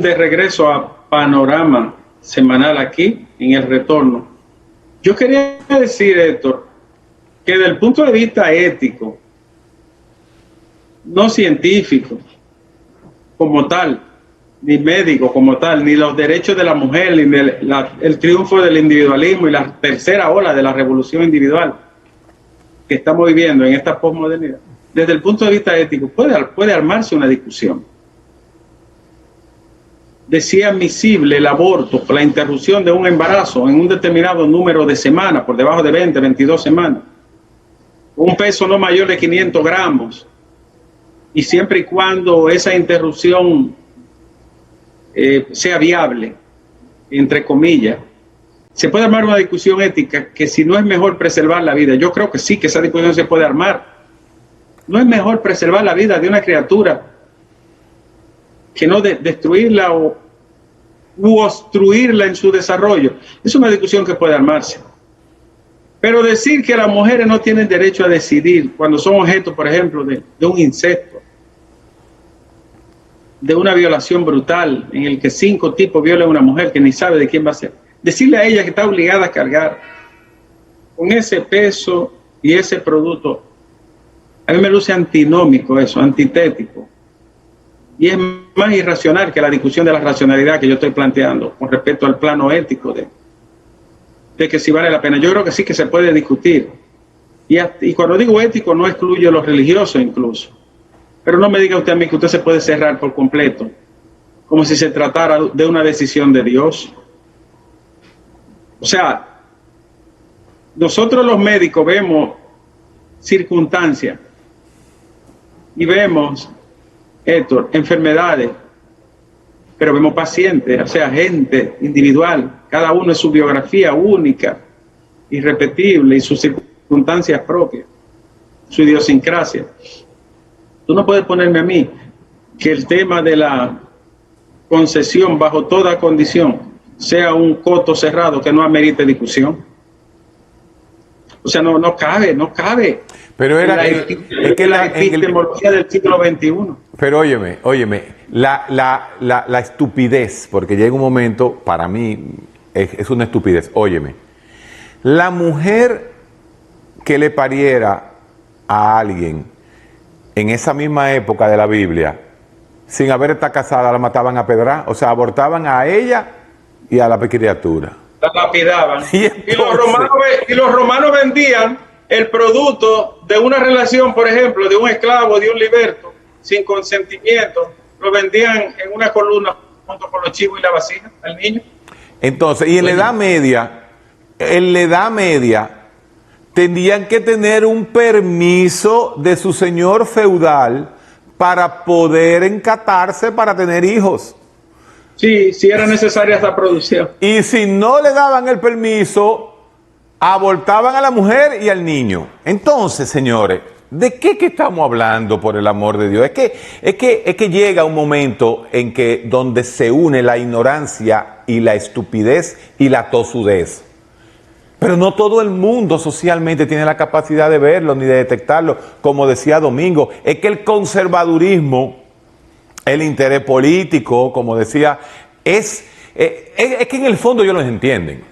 de regreso a Panorama Semanal aquí, en el retorno. Yo quería decir, Héctor, que desde el punto de vista ético, no científico como tal, ni médico como tal, ni los derechos de la mujer, ni el triunfo del individualismo y la tercera ola de la revolución individual que estamos viviendo en esta posmodernidad, desde el punto de vista ético puede armarse una discusión de si es admisible el aborto, la interrupción de un embarazo en un determinado número de semanas, por debajo de 20, 22 semanas, un peso no mayor de 500 gramos, y siempre y cuando esa interrupción sea viable, entre comillas, se puede armar una discusión ética que si no es mejor preservar la vida. Yo creo que sí, que esa discusión se puede armar. No es mejor preservar la vida de una criatura que no destruirla u obstruirla en su desarrollo. Es una discusión que puede armarse. Pero decir que las mujeres no tienen derecho a decidir cuando son objeto, por ejemplo, de un incesto, de una violación brutal en el que 5 tipos violan a una mujer que ni sabe de quién va a ser, decirle a ella que está obligada a cargar con ese peso y ese producto, a mí me luce antinómico eso, antitético. Y es más irracional que la discusión de la racionalidad que yo estoy planteando con respecto al plano ético de que si vale la pena. Yo creo que sí que se puede discutir. Y cuando digo ético no excluyo lo religioso incluso. Pero no me diga usted a mí que usted se puede cerrar por completo, como si se tratara de una decisión de Dios. O sea, nosotros los médicos vemos circunstancias y vemos, Héctor, enfermedades, pero vemos pacientes, o sea, gente individual, cada uno es su biografía única, irrepetible y sus circunstancias propias, su idiosincrasia. Tú no puedes ponerme a mí que el tema de la concesión bajo toda condición sea un coto cerrado que no amerite discusión. O sea, no cabe. Pero era es que la epistemología del siglo XXI. Pero óyeme, la estupidez, porque llega un momento, para mí, es una estupidez. Óyeme, la mujer que le pariera a alguien en esa misma época de la Biblia, sin haber estado casada, la mataban a pedra, o sea, abortaban a ella y a la criatura. La lapidaban. Y los romanos vendían el producto de una relación, por ejemplo, de un esclavo, de un liberto, sin consentimiento, lo vendían en una columna junto con los chivos y la vasija al niño. Entonces, y en la Edad Media, tendrían que tener un permiso de su señor feudal para poder encatarse para tener hijos. Sí, sí era necesaria esa producción. Y si no le daban el permiso, abortaban a la mujer y al niño. Entonces, señores, ¿de qué estamos hablando, por el amor de Dios? Es que llega un momento en que donde se une la ignorancia y la estupidez y la tosudez. Pero no todo el mundo socialmente tiene la capacidad de verlo ni de detectarlo. Como decía Domingo, es que el conservadurismo, el interés político, como decía, es que en el fondo ellos los entienden.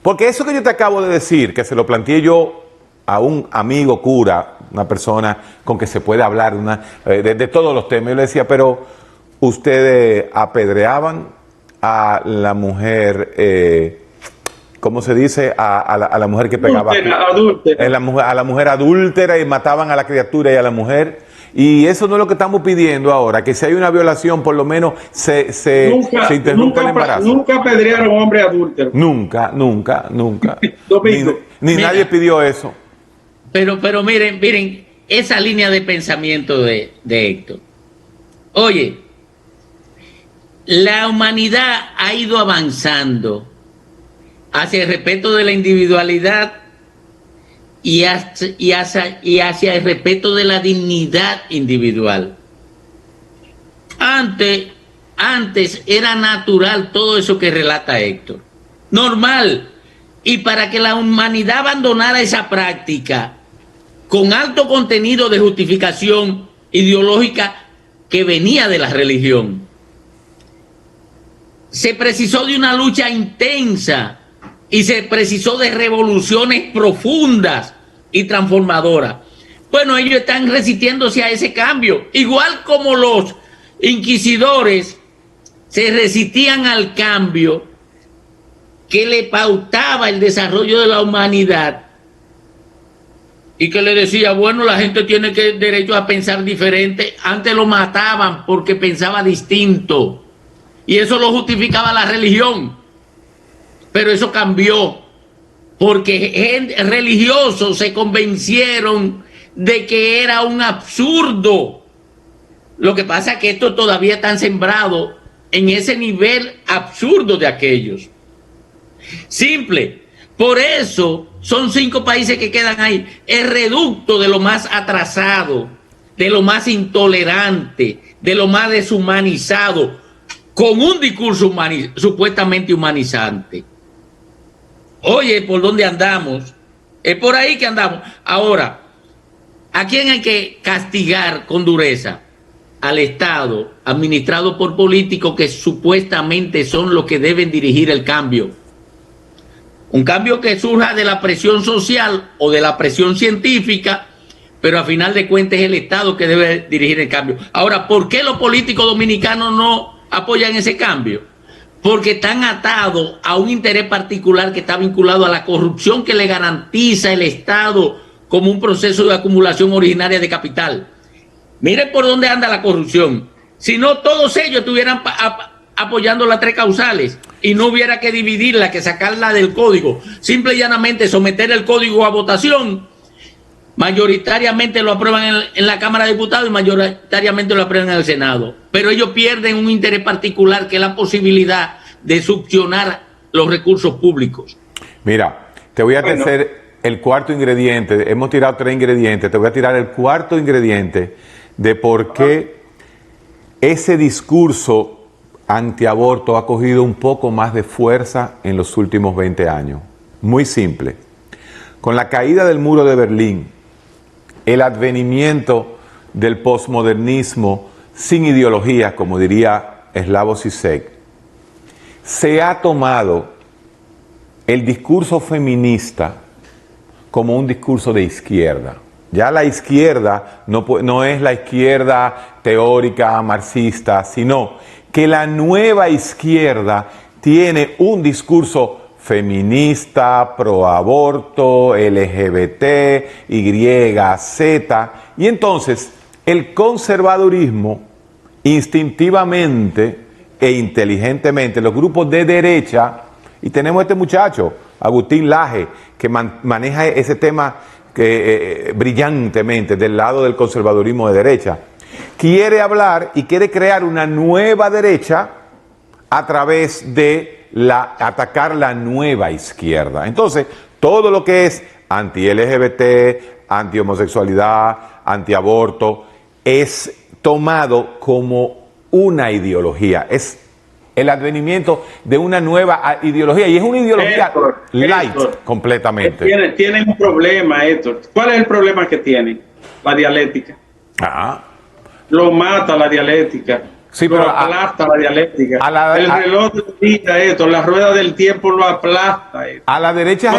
Porque eso que yo te acabo de decir, que se lo planteé yo a un amigo cura, una persona con que se puede hablar de todos los temas, yo le decía, pero ustedes apedreaban a la mujer... ¿cómo se dice? A la mujer que pegaba. Adúltera. A la mujer adúltera y mataban a la criatura y a la mujer. Y eso no es lo que estamos pidiendo ahora, que si hay una violación, por lo menos se interrumpa el embarazo. Nunca apedrearon a un hombre adúltero. Nunca. Ni nadie pidió eso. Pero miren, esa línea de pensamiento de Héctor. Oye, la humanidad ha ido avanzando hacia el respeto de la individualidad y hacia el respeto de la dignidad individual. Antes era natural todo eso que relata Héctor. Normal. Y para que la humanidad abandonara esa práctica con alto contenido de justificación ideológica que venía de la religión, se precisó de una lucha intensa y se precisó de revoluciones profundas y transformadoras. Bueno, ellos están resistiéndose a ese cambio, igual como los inquisidores se resistían al cambio que le pautaba el desarrollo de la humanidad y que le decía, bueno, la gente tiene derecho a pensar diferente. Antes lo mataban porque pensaba distinto y eso lo justificaba la religión, pero eso cambió porque religiosos se convencieron de que era un absurdo. Lo que pasa es que estos todavía están sembrados en ese nivel absurdo de aquellos. Simple. Por eso son 5 países que quedan ahí. El reducto de lo más atrasado, de lo más intolerante, de lo más deshumanizado, con un discurso supuestamente humanizante. Oye, ¿por dónde andamos? Es por ahí que andamos. Ahora, ¿a quién hay que castigar con dureza? Al Estado, administrado por políticos que supuestamente son los que deben dirigir el cambio. Un cambio que surja de la presión social o de la presión científica, pero a final de cuentas es el Estado que debe dirigir el cambio. Ahora, ¿por qué los políticos dominicanos no apoyan ese cambio? Porque están atados a un interés particular que está vinculado a la corrupción que le garantiza el Estado como un proceso de acumulación originaria de capital. Miren por dónde anda la corrupción. Si no, todos ellos estuvieran apoyando las 3 causales y no hubiera que dividirla, que sacarla del código. Simple y llanamente someter el código a votación. Mayoritariamente lo aprueban en la Cámara de Diputados y mayoritariamente lo aprueban en el Senado. Pero ellos pierden un interés particular que es la posibilidad de succionar los recursos públicos. Mira, te voy a hacer el cuarto ingrediente. Hemos tirado 3 ingredientes. Te voy a tirar el cuarto ingrediente de por qué ese discurso antiaborto ha cogido un poco más de fuerza en los últimos 20 años. Muy simple. Con la caída del muro de Berlín, el advenimiento del posmodernismo sin ideología, como diría Slavoj Žižek, se ha tomado el discurso feminista como un discurso de izquierda. Ya la izquierda no es la izquierda teórica marxista, sino que la nueva izquierda tiene un discurso feminista, pro aborto, LGBT, Y, Z, y entonces el conservadurismo instintivamente e inteligentemente, los grupos de derecha, y tenemos este muchacho, Agustín Laje, que maneja ese tema brillantemente del lado del conservadurismo de derecha, quiere hablar y quiere crear una nueva derecha a través de atacar la nueva izquierda. Entonces, todo lo que es anti-LGBT, anti-homosexualidad, anti-aborto, es tomado como una ideología. Es el advenimiento de una nueva ideología, y es una ideología light completamente. Tienen un problema, Héctor. ¿Cuál es el problema que tienen? La dialéctica. Lo mata la dialéctica. Sí, lo pero aplasta la dialéctica. El reloj de vida, la rueda del tiempo lo aplasta. A la derecha no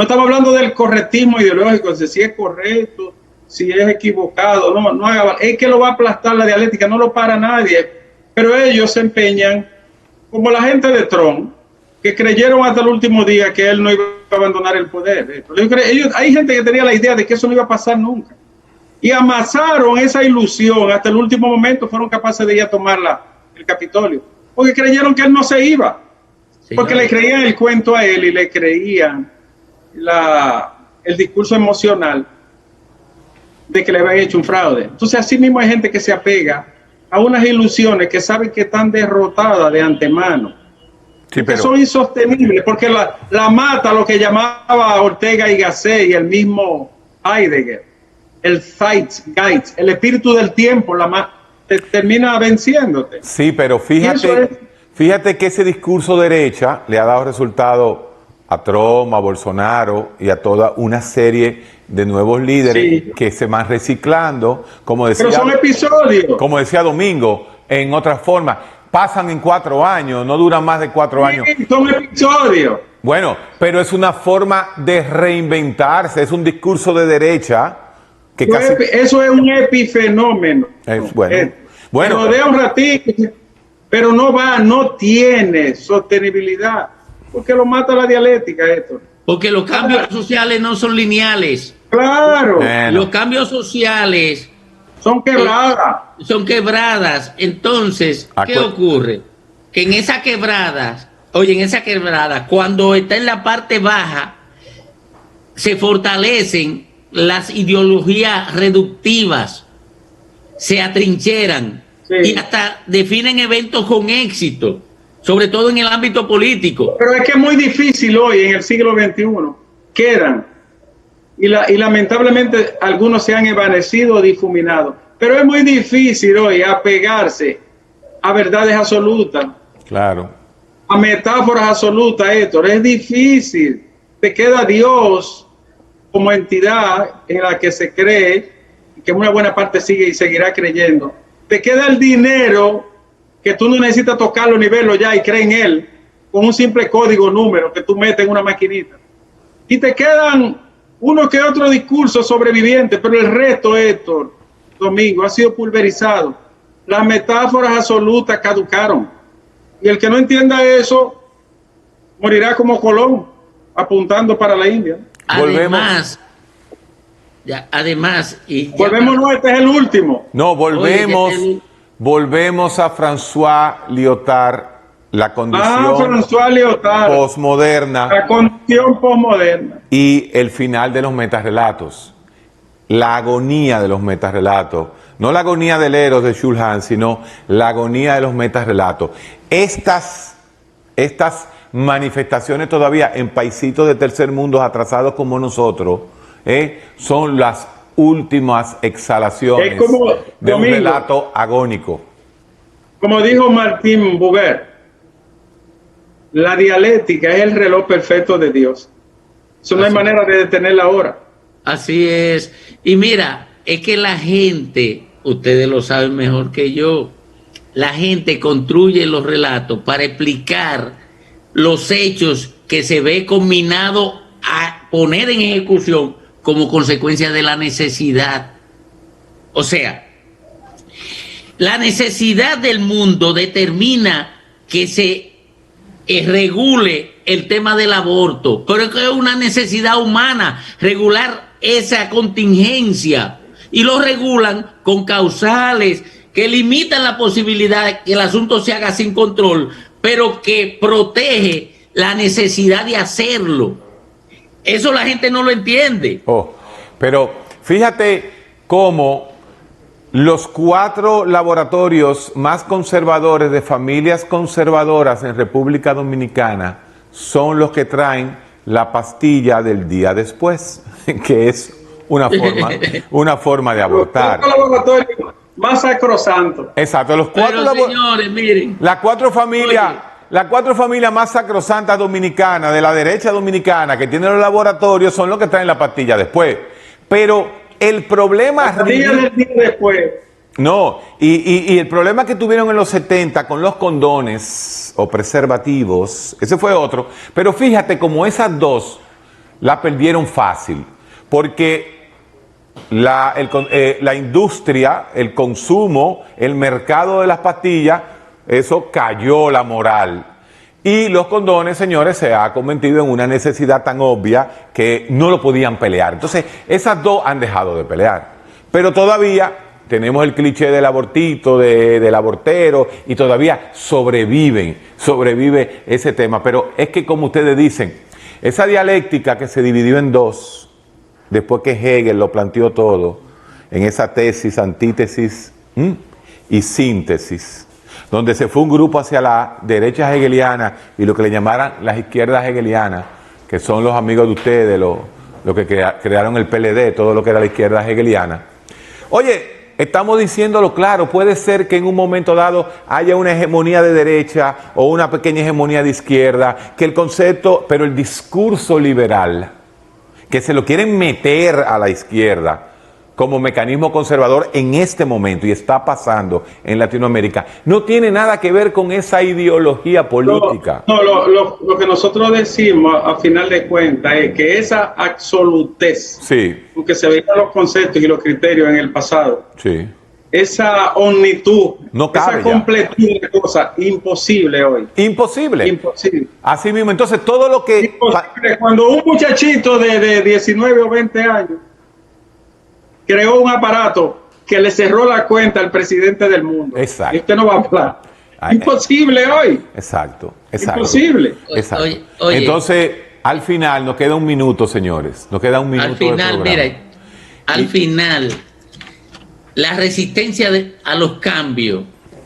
estamos hablando del correctismo ideológico, de si es correcto, si es equivocado. Es que lo va a aplastar la dialéctica, no lo para nadie. Pero ellos se empeñan, como la gente de Trump, que creyeron hasta el último día que él no iba a abandonar el poder. Hay gente que tenía la idea de que eso no iba a pasar nunca. Y amasaron esa ilusión hasta el último momento, fueron capaces de ir a tomar el Capitolio, porque creyeron que él no se iba, porque le creían el cuento a él y le creían el discurso emocional de que le habían hecho un fraude. Entonces así mismo hay gente que se apega a unas ilusiones que saben que están derrotadas de antemano, que son insostenibles, porque la mata lo que llamaba Ortega y Gasset y el mismo Heidegger. El Zeitgeist, el espíritu del tiempo, te termina venciéndote. Sí, pero fíjate que ese discurso derecha le ha dado resultado a Trump, a Bolsonaro y a toda una serie de nuevos líderes que se van reciclando, como decía, pero son episodios. Como decía Domingo, en otra forma. pasan en 4 años, no duran más de 4 años. Son episodios. Bueno, pero es una forma de reinventarse, es un discurso de derecha que casi... Eso es un epifenómeno. Bueno. Lo de un ratito, pero no tiene sostenibilidad. ¿Por qué lo mata la dialéctica esto? Porque los cambios sociales no son lineales. Claro. Los cambios sociales son quebradas. Son quebradas. Entonces, ¿qué ocurre? Que en esa quebrada, cuando está en la parte baja, se fortalecen las ideologías reductivas, se atrincheran y hasta definen eventos con éxito, sobre todo en el ámbito político. Pero es que es muy difícil hoy, en el siglo XXI, quedan. Y lamentablemente algunos se han evanecido o difuminado. Pero es muy difícil hoy apegarse a verdades absolutas. Claro. A metáforas absolutas, Héctor. Es difícil. Te queda Dios como entidad en la que se cree, que una buena parte sigue y seguirá creyendo. Te queda el dinero, que tú no necesitas tocarlo ni verlo ya y crees en él, con un simple código número que tú metes en una maquinita. Y te quedan uno que otro discurso sobreviviente, pero el resto, Héctor, Domingo, ha sido pulverizado. Las metáforas absolutas caducaron. Y el que no entienda eso, morirá como Colón, apuntando para la India. Además, volvemos, este es el último. No, volvemos a François Lyotard, la condición posmoderna. La condición posmoderna. Y el final de los metarrelatos. La agonía de los metarrelatos. No la agonía del Eros de Schulhan, sino la agonía de los metarrelatos. Estas manifestaciones todavía en paisitos de tercer mundo atrasados como nosotros, son las últimas exhalaciones de un relato agónico. Como dijo Martín Buber, la dialéctica es el reloj perfecto de Dios. Eso no hay manera de detenerla ahora. Así es. Y mira, es que la gente, ustedes lo saben mejor que yo, la gente construye los relatos para explicar los hechos que se ve combinado a poner en ejecución como consecuencia de la necesidad. O sea, la necesidad del mundo determina que se regule el tema del aborto, pero es que es una necesidad humana regular esa contingencia, y lo regulan con causales que limitan la posibilidad de que el asunto se haga sin control, pero que protege la necesidad de hacerlo. Eso la gente no lo entiende. Pero fíjate cómo los 4 laboratorios más conservadores de familias conservadoras en República Dominicana son los que traen la pastilla del día después, que es una forma de abortar. Los laboratorios más sacrosantos. Exacto, los 4 señores, miren. Las 4 familias más sacrosantas dominicanas, de la derecha dominicana, que tienen los laboratorios, son los que traen la pastilla después. Pero el problema... La pastilla del día después. No, y el problema que tuvieron en los 70 con los condones o preservativos, ese fue otro. Pero fíjate como esas dos la perdieron fácil, porque la industria, el consumo, el mercado de las pastillas, eso cayó la moral. Y los condones, señores, se ha convertido en una necesidad tan obvia que no lo podían pelear. Entonces, esas dos han dejado de pelear. Pero todavía tenemos el cliché del abortito, del abortero, y todavía sobrevive ese tema. Pero es que, como ustedes dicen, esa dialéctica que se dividió en dos, después que Hegel lo planteó todo, en esa tesis, antítesis y síntesis, donde se fue un grupo hacia la derecha hegeliana y lo que le llamaran las izquierdas hegelianas, que son los amigos de ustedes, los que crearon el PLD, todo lo que era la izquierda hegeliana. Oye, estamos diciéndolo claro, puede ser que en un momento dado haya una hegemonía de derecha o una pequeña hegemonía de izquierda, que el concepto, pero el discurso liberal, que se lo quieren meter a la izquierda, como mecanismo conservador en este momento y está pasando en Latinoamérica, no tiene nada que ver con esa ideología política. No, lo que nosotros decimos a final de cuentas es que esa absolutez, Sí, aunque se veían los conceptos y los criterios en el pasado, sí. esa omnitud, No cabe esa ya. completud de cosas, imposible hoy. Imposible. Imposible. Así mismo, entonces todo lo que... Imposible. Cuando un muchachito de 19 o 20 años creó un aparato que le cerró la cuenta al presidente del mundo. Exacto. Y usted no va a hablar. Ay, Imposible hoy. Exacto, exacto. Imposible. Exacto. Oye. Entonces, al final, nos queda un minuto, señores. Nos queda un minuto. Al final, de programa. mira, al final, la resistencia a los cambios,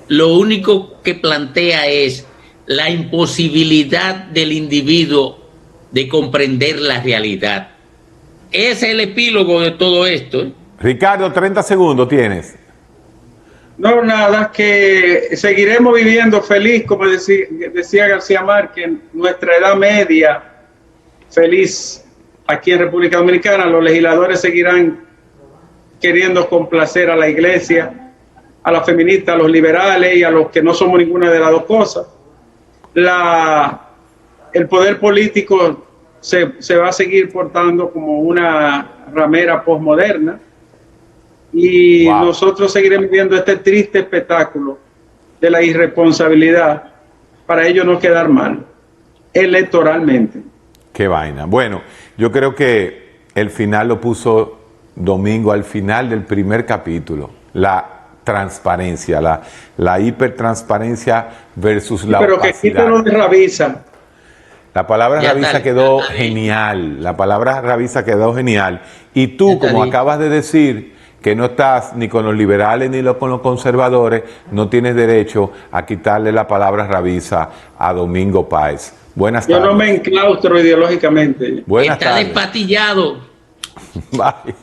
lo único que plantea es la imposibilidad del individuo de comprender la realidad. Ese es el epílogo de todo esto, ¿eh? Ricardo, 30 segundos tienes. No, nada, que seguiremos viviendo feliz, como decía García Márquez, en nuestra edad media, feliz aquí en República Dominicana. Los legisladores seguirán queriendo complacer a la iglesia, a las feministas, a los liberales y a los que no somos ninguna de las dos cosas. El poder político se va a seguir portando como una ramera posmoderna y nosotros seguiremos viendo este triste espectáculo de la irresponsabilidad para ellos no quedar mal electoralmente. Qué vaina. Bueno, yo creo que el final lo puso Domingo al final del primer capítulo. La transparencia, la hipertransparencia versus la Pero que opacidad. quítalo de Ravisa. La palabra Ya Ravisa está, quedó ya está bien. genial. La palabra Ravisa quedó genial. Y tú, Ya está como bien. acabas de decir, que no estás ni con los liberales ni con los conservadores, no tienes derecho a quitarle la palabra Ravisa a Domingo Páez. Buenas Yo tardes. no me enclaustro ideológicamente. Buenas Está tardes. despatillado. Bye.